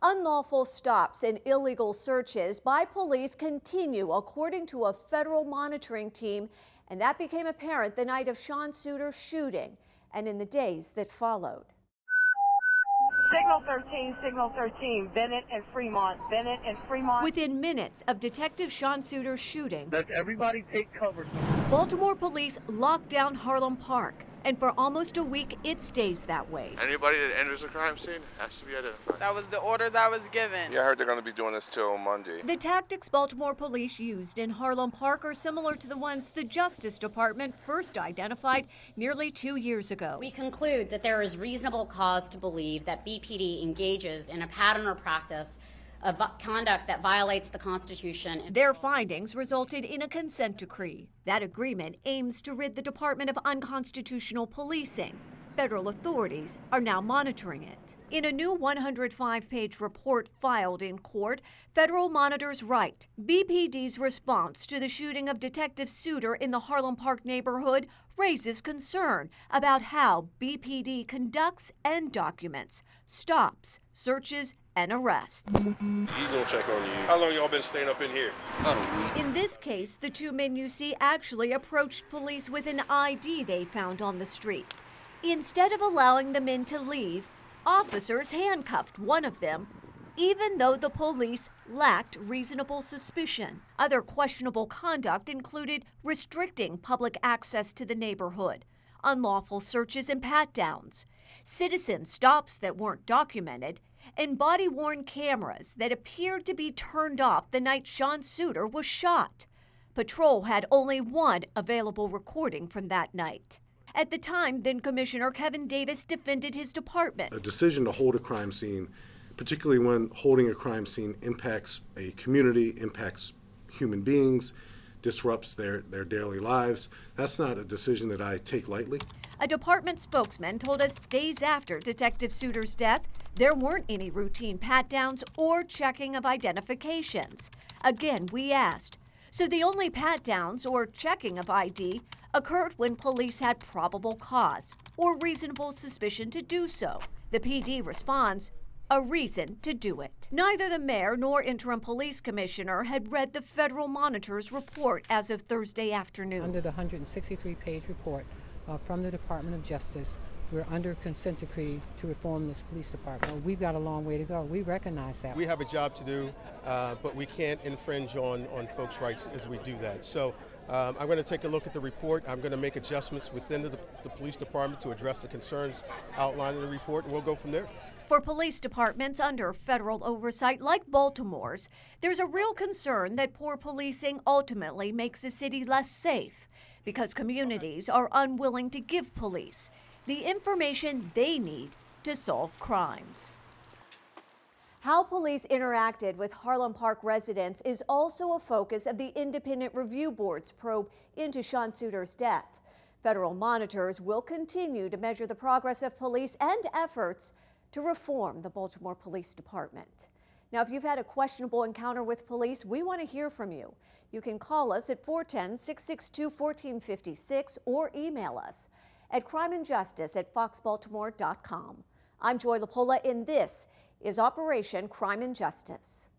Unlawful stops and illegal searches by police continue, according to a federal monitoring team, and that became apparent the night of Sean Suiter's shooting and in the days that followed. Signal 13, Bennett and Fremont, Bennett and Fremont. Within minutes of Detective Sean Suiter's shooting, let everybody take cover. Baltimore police locked down Harlem Park, and for almost a week it stays that way. Anybody that enters a crime scene has to be identified. That was the orders I was given. Yeah, I heard they're going to be doing this till Monday. The tactics Baltimore police used in Harlem Park are similar to the ones the Justice Department first identified nearly 2 years ago. We conclude that there is reasonable cause to believe that BPD engages in a pattern or practice of conduct that violates the Constitution. Their findings resulted in a consent decree. That agreement aims to rid the Department of unconstitutional policing. Federal authorities are now monitoring it. In a new 105-page report filed in court, federal monitors write, BPD's response to the shooting of Detective Suiter in the Harlem Park neighborhood raises concern about how BPD conducts and documents stops, searches, and arrests. He's gonna check on you. How long y'all been staying up in here? In this case, the two men you see actually approached police with an ID they found on the street. Instead of allowing the men to leave, officers handcuffed one of them, even though the police lacked reasonable suspicion. Other questionable conduct included restricting public access to the neighborhood, unlawful searches and pat-downs, citizen stops that weren't documented, and body-worn cameras that appeared to be turned off the night Sean Suiter was shot. Patrol had only one available recording from that night. At the time, then-Commissioner Kevin Davis defended his department. A decision to hold a crime scene, particularly when holding a crime scene impacts a community, impacts human beings, disrupts their daily lives, that's not a decision that I take lightly. A department spokesman told us days after Detective Suiter's death, there weren't any routine pat-downs or checking of identifications. Again, we asked, so the only pat-downs or checking of ID occurred when police had probable cause or reasonable suspicion to do so. The PD responds, a reason to do it. Neither the mayor nor interim police commissioner had read the federal monitor's report as of Thursday afternoon. Under the 163-page report from the Department of Justice, we're under consent decree to reform this police department. We've got a long way to go. We recognize that. We have a job to do, but we can't infringe on folks' rights as we do that. So I'm going to take a look at the report. I'm going to make adjustments within the police department to address the concerns outlined in the report, and we'll go from there. For police departments under federal oversight like Baltimore's, there's a real concern that poor policing ultimately makes a city less safe because communities are unwilling to give police the information they need to solve crimes. How police interacted with Harlem Park residents is also a focus of the Independent Review Board's probe into Sean Suiter's death. Federal monitors will continue to measure the progress of police and efforts to reform the Baltimore Police Department. Now, if you've had a questionable encounter with police, we want to hear from you. You can call us at 410-662-1456 or email us at crimeandjustice@foxbaltimore.com. I'm Joy Lepola, and this is Operation Crime and Justice.